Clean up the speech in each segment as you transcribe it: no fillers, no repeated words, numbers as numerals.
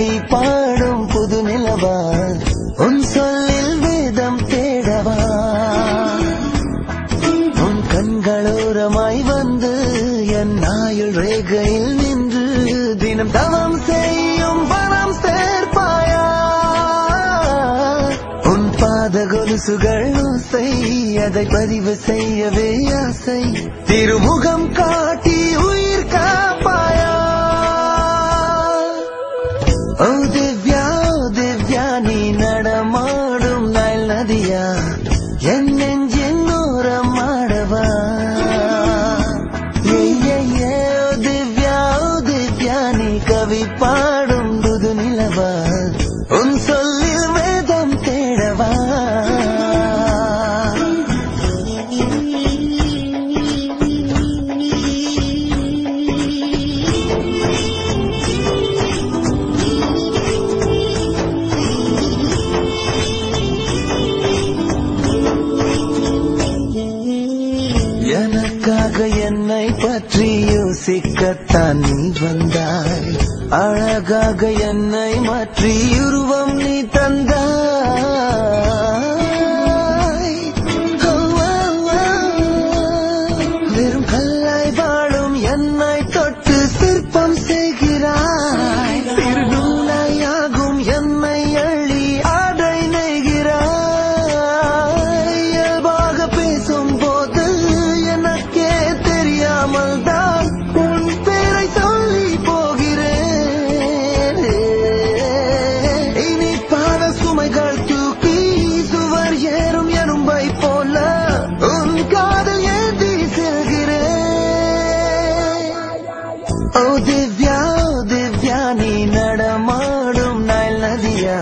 கவி பாடும் புது நிலவா உன் சொல்லில் வேதம் தேடவா உன் கண்களோரமாய் வந்து என் ஆயுள் ரேகையில் நின்று தினம் தவம் செய்யும் வனம் சேர்ப்பாயா உன் பாத கொலுசுகள் ஓசை அதை பதிவு செய்யவே ஆசை திருமுகம் காட்டி உயிர் காப்பாயா ஓ திவ்யா நீ நடமாடும் நைல் நதியா என் நெஞ்சின் ஓரம் ஆடவா ஓ திவ்யா நீ கவி பாடும் புது நிலவா உன் சொல்லில் வேதம் தேடவா எனக்காக என்னை பற்றி யோசிக்கத்தான் நீ வந்தாய் அழகாக என்னை மாற்றி உருவம் நீ தந்தாய் வெறும் கல்லாய் வாழும் என்னை தொட்டு சிற்பம் செய்கிறாய் திருநூலாய் ஆகும் என்னை அள்ளி ஆடை நெய்கிறாய் இயல்பாக பேசும் போது எனக்கே தெரியாமல் தான் உன் பேரை சொல்லி போகிறேன் இனிப்பான சுமைகள் தூக்கி சுவர் ஏறும் எறும்பை போல உன் காதல் ஏந்தி செல்கிறேன் ஓ திவ்யா நீ நடமாடும் நைல் நதியா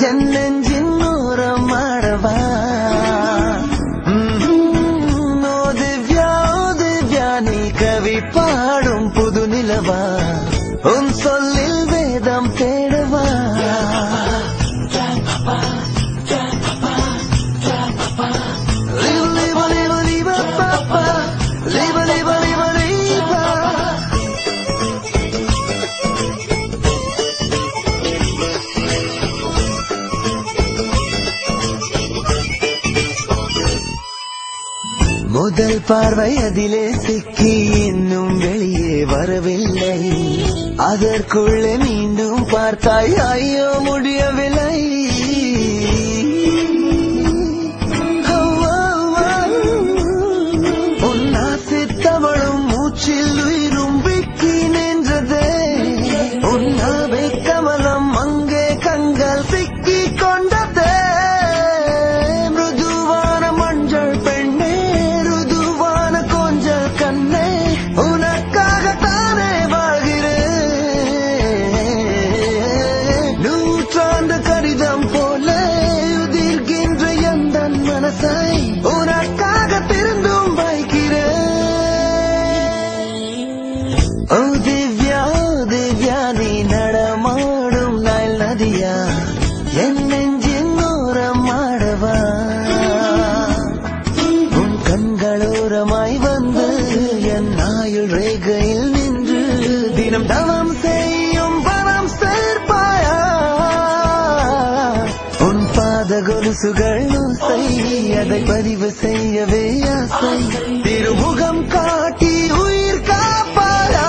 என் நெஞ்சின் ஓரம் ஆடவா ஓ திவ்யா நீ கவி பாடும் புது நிலவா உன் சொல்லில் வேதம் தேடவா முதல் பார்வை அதிலே சிக்கி இன்னும் வெளியே வரவில்லை அதற்குள்ளே மீண்டும் பார்த்தாய் ஐயோ முடியவில்லை உன் ஆசித்தவளும் மூச்சில் உயிரும் விக்கி நின்றதே உன் ஆவை கமலம் அங்கே கண்கள் சிக்கி கொண்டதே மிருதுவான மஞ்சள் பெண்ணே ருதுவான கொஞ்சல் கண்ணே உனக்காகத்தானே வாழ்கிறேன் நூற்றாண்டு கடிதம் போல உதிர்கின்ற எந்தன் மனசை உனக்காக திருந்தும் வைக்கிறேன் ஓ திவ்யா நீ நடமாடும் நைல் நதியா என் நெஞ்சின் ஓரம் ஆடவா உன் கண்களோரமாய் வந்து என் ஆயுள் ரேகையில் நின்று தினம் தவம் செய்யும் வனம் சேர்ப்பாயா உன் பாத கொலுசுகள் ஓசை அதை பதிவு செய்யவே ஆசை திருமுகம் காட்டி உயிர் காப்பாயா